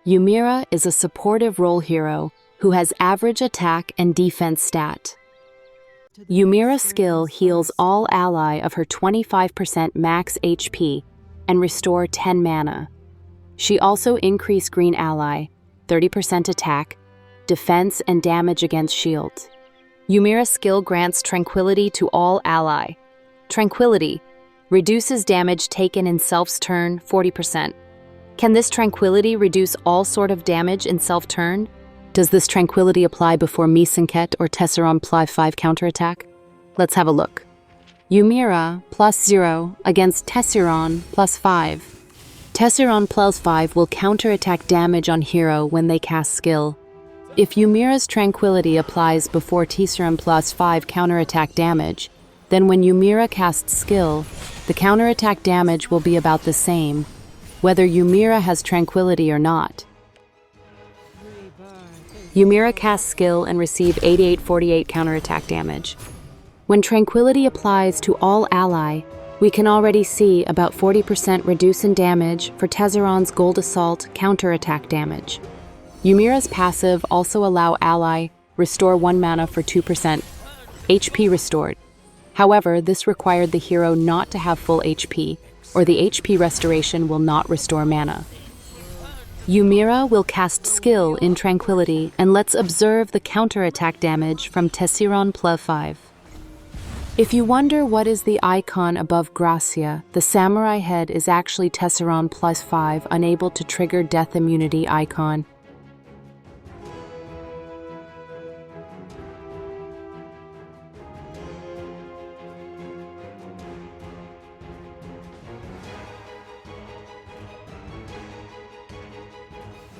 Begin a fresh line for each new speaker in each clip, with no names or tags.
Yumira is a supportive role hero who has average attack and defense stat. Yumira's skill heals all ally of her 25% max HP and restore 10 mana. She also increase green ally, 30% attack, defense and damage against shields. Yumira's skill grants Tranquility to all ally. Tranquility reduces damage taken in self's turn 40%. Can this Tranquility reduce all sort of damage in self-turn? Does this Tranquility apply before Misanket or Tesseron +5 counterattack? Let's have a look. Yumira +0 against Tesseron +5. Tesseron +5 will counterattack damage on hero when they cast skill. If Yumira's Tranquility applies before Tesseron +5 counterattack damage, then when Yumira casts skill, the counterattack damage will be about the same, whether Yumira has Tranquility or not. Yumira casts skill and receive 88-48 counterattack damage. When Tranquility applies to all ally, we can already see about 40% reduce in damage for Tesseron's Gold Assault counterattack damage. Yumira's passive also allow ally restore 1 mana for 2% HP restored. However, this required the hero not to have full HP, or the HP restoration will not restore mana. Yumira will cast skill in Tranquility, and let's observe the counterattack damage from Tesseron +5. If you wonder what is the icon above Gracia, the samurai head is actually Tesseron +5 unable to trigger death immunity icon.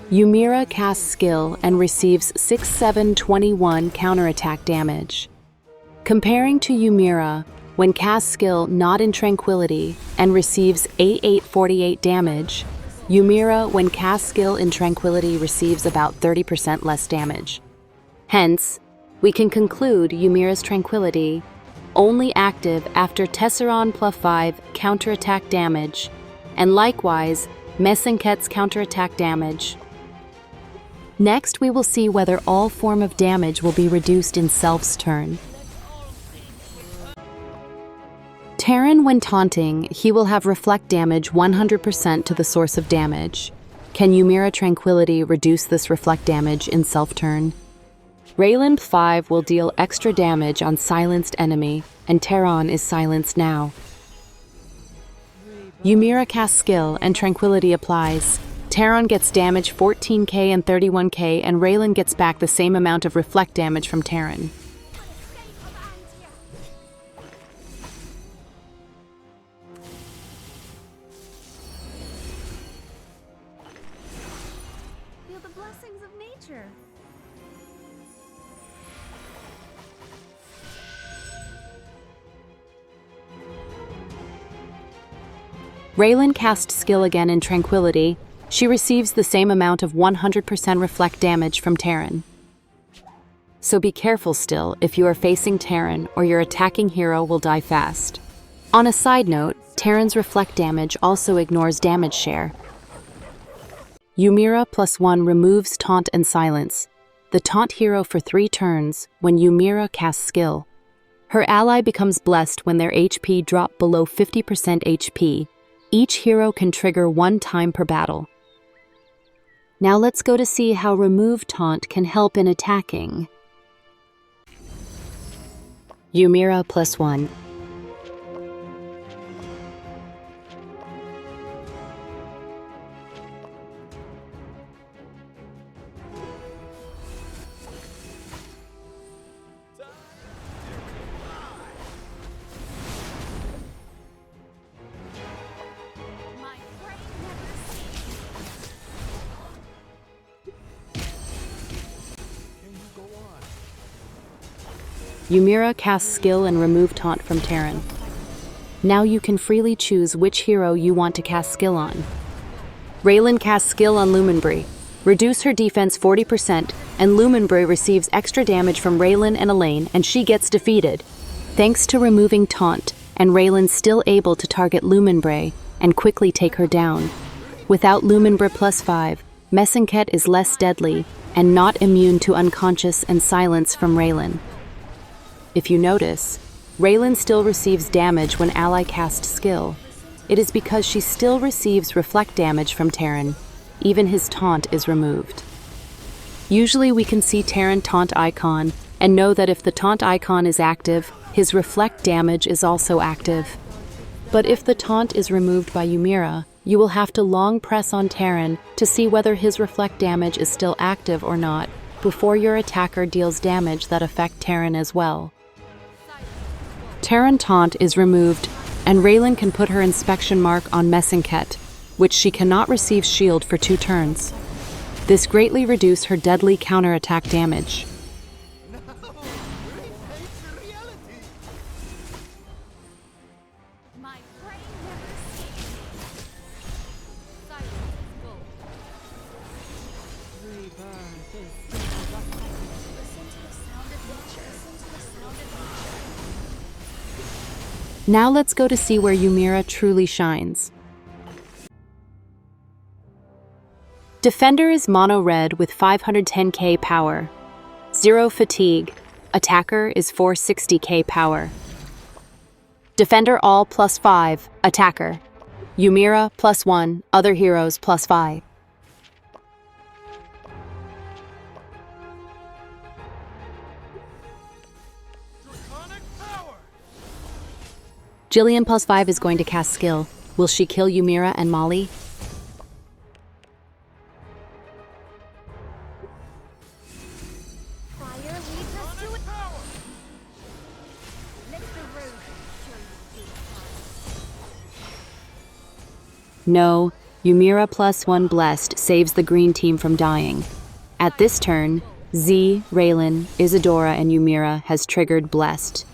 Yumira casts skill and receives 6-7-21 counterattack damage. Comparing to Yumira, when cast skill not in Tranquility and receives 88-48 damage, Yumira when cast skill in Tranquility receives about 30% less damage. Hence, we can conclude Yumira's Tranquility only active after Tesseron +5 counterattack damage, and likewise Misanket's counterattack damage. Next, we will see whether all form of damage will be reduced in self's turn. Terran, when taunting, he will have reflect damage 100% to the source of damage. Can Yumira Tranquility reduce this reflect damage in self-turn? Raylan 5 will deal extra damage on silenced enemy, and Terran is silenced now. Yumira casts skill and Tranquility applies. Terran gets damage 14k and 31k, and Raylan gets back the same amount of reflect damage from Terran.
Feel the blessings of nature.
Raylan casts skill again in Tranquility. She receives the same amount of 100% reflect damage from Terran. So be careful still if you are facing Terran, or your attacking hero will die fast. On a side note, Terran's reflect damage also ignores damage share. Yumira +1 removes Taunt and Silence, the Taunt hero for 3 turns when Yumira casts skill. Her ally becomes blessed when their HP drop below 50% HP. Each hero can trigger 1 time per battle. Now let's go to see how Remove Taunt can help in attacking. Yumira +1. Yumira casts skill and remove Taunt from Terran. Now you can freely choose which hero you want to cast skill on. Raylan casts skill on Luminbree. Reduce her defense 40%, and Luminbree receives extra damage from Raylan and Elaine, and she gets defeated. Thanks to removing Taunt, and Raylan's still able to target Luminbree and quickly take her down. Without Luminbree +5, Messinket is less deadly and not immune to unconscious and silence from Raylan. If you notice, Raylan still receives damage when ally cast skill. It is because she still receives reflect damage from Terran. Even his taunt is removed. Usually we can see Terran taunt icon and know that if the taunt icon is active, his reflect damage is also active. But if the taunt is removed by Yumira, you will have to long press on Terran to see whether his reflect damage is still active or not before your attacker deals damage that affect Terran as well. Terran taunt is removed, and Raylan can put her inspection mark on Messinket, which she cannot receive shield for 2 turns. This greatly reduces her deadly counterattack damage.
My brain never sleeps. Silence is gold. Listen to the sound of nature. Listen to the sound of nature.
Now let's go to see where Yumira truly shines. Defender is mono red with 510k power. 0 fatigue. Attacker is 460k power. Defender all +5. Attacker. Yumira +1. Other heroes +5. Jillian +5 is going to cast skill. Will she kill Yumira and Molly?
Fire leads us to it. Let the road show you
No, Yumira +1 blessed saves the green team from dying. At this turn, Z, Raylan, Isadora, and Yumira has triggered blessed.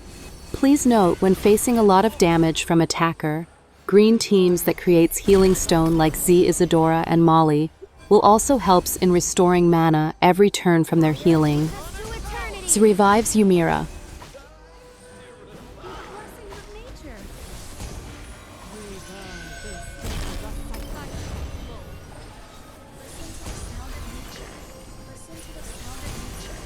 Please note, when facing a lot of damage from attacker, green teams that creates healing stone like Z, Isadora, and Molly will also helps in restoring mana every turn from their healing. Z revives Yumira.
blessings of nature. Listen to the sound of nature. Listen to the sound of nature.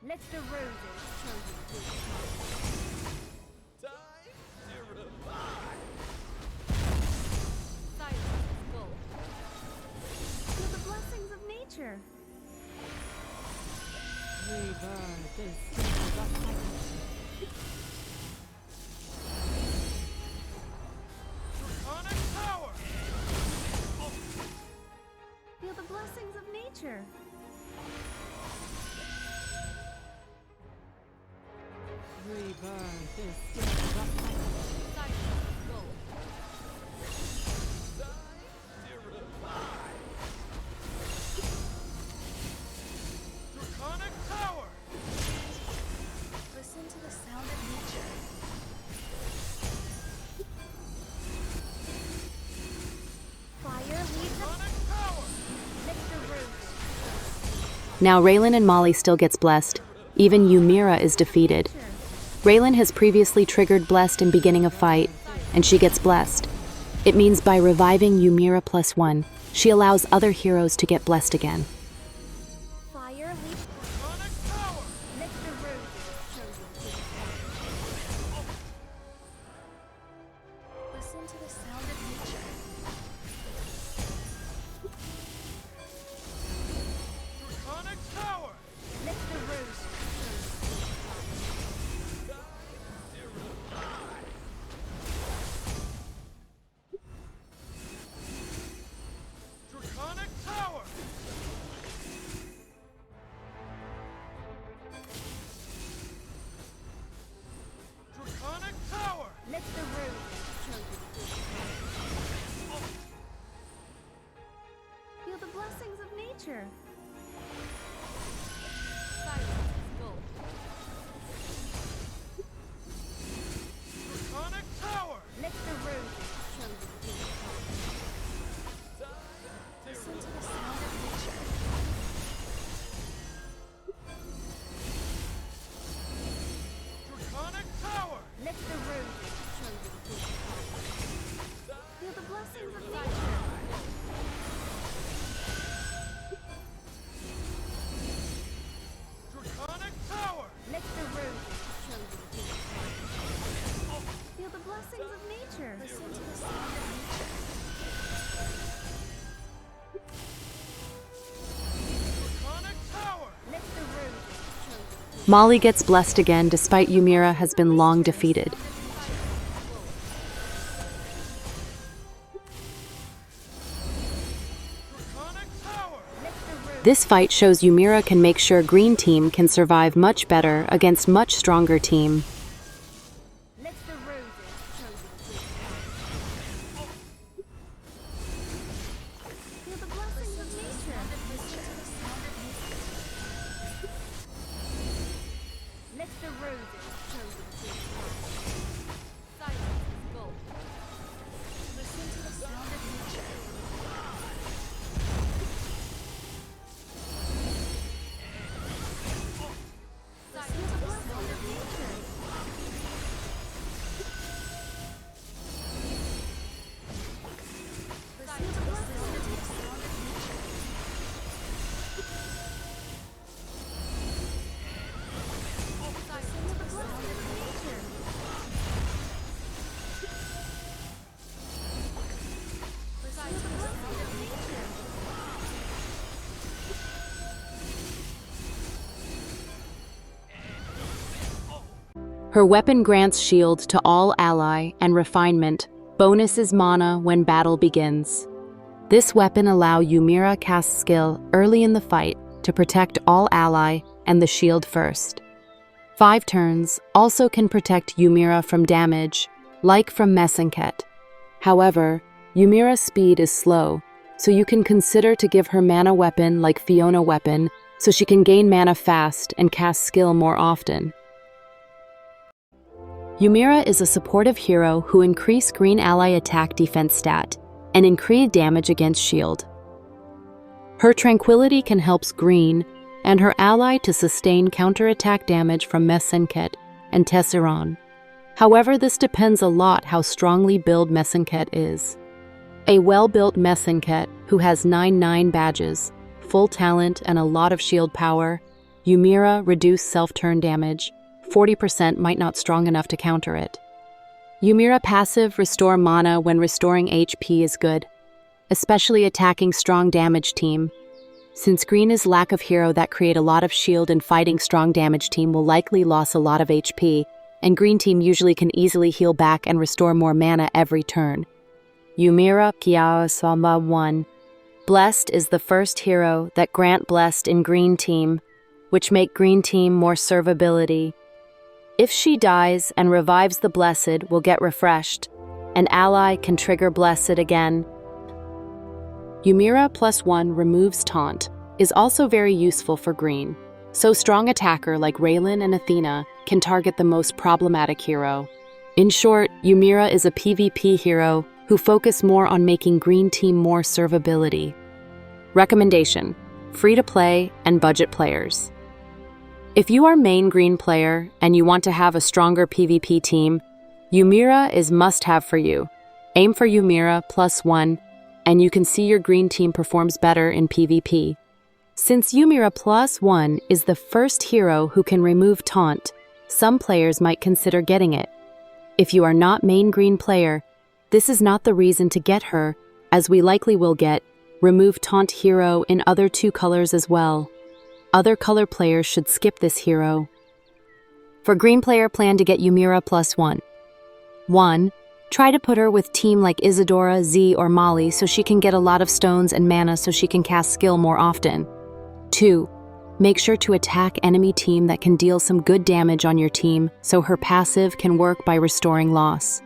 Let the roses show you good Silence is gold. Feel the blessings of nature. Feel the blessings of nature. Silence is gold. Listen to the sound of nature. Fire leads us. Let the roots.
Now Raylan and Molly still gets blessed. Even Yumira is defeated. Raylan has previously triggered blessed in beginning of fight, and she gets blessed. It means by reviving Yumira +1, she allows other heroes to get blessed again.
Fire leads. Let the roses show you good Listen to the sound of nature. Let the roses Let the roses show you good Feel the blessings of nature. Silence is gold. Let the roses show you good Listen to the sound of nature. Let the roses blessings of nature. Listen to the sound of nature. Let the roses show you.
Molly gets blessed again despite Yumira has been long defeated. This fight shows Yumira can make sure Green Team can survive much better against much stronger team.
Let the roses show you. Feel the blessings of nature. Let the roses show you. Silence is gold. Listen to the sound of nature.
Her weapon grants shield to all ally and refinement, bonuses mana when battle begins. This weapon allows Yumira cast skill early in the fight to protect all ally and the shield first. 5 turns also can protect Yumira from damage, like from Messenket. However, Yumira's speed is slow, so you can consider to give her mana weapon like Fiona weapon so she can gain mana fast and cast skill more often. Yumira is a supportive hero who increase green ally attack defense stat and increase damage against shield. Her Tranquility can helps green and her ally to sustain counterattack damage from Messenket and Tesseron. However, this depends a lot how strongly built Messenket is. A well-built Messenket who has 9/9 badges, full talent and a lot of shield power, Yumira reduce self-turn damage, 40% might not strong enough to counter it. Yumira passive restore mana when restoring HP is good, especially attacking strong damage team. Since green is lack of hero that create a lot of shield and fighting strong damage team will likely lose a lot of HP, and green team usually can easily heal back and restore more mana every turn. Yumira Kiao Samba 1. Blessed is the first hero that grant blessed in green team, which make green team more survivability. If she dies and revives the blessed will get refreshed, an ally can trigger blessed again. Yumira +1 removes Taunt is also very useful for green, so strong attacker like Raylan and Athena can target the most problematic hero. In short, Yumira is a PvP hero who focus more on making green team more survivability. Recommendation: free to play and budget players. If you are main green player and you want to have a stronger PvP team, Yumira is must-have for you. Aim for Yumira +1, and you can see your green team performs better in PvP. Since Yumira +1 is the first hero who can remove Taunt, some players might consider getting it. If you are not main green player, this is not the reason to get her, as we likely will get remove Taunt hero in other 2 colors as well. Other color players should skip this hero. For green player, plan to get Yumira +1. 1. Try to put her with team like Isadora, Z, or Molly so she can get a lot of stones and mana so she can cast skill more often. 2. Make sure to attack enemy team that can deal some good damage on your team so her passive can work by restoring loss.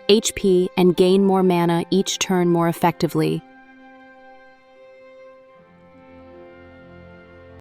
HP and gain more mana each turn more effectively,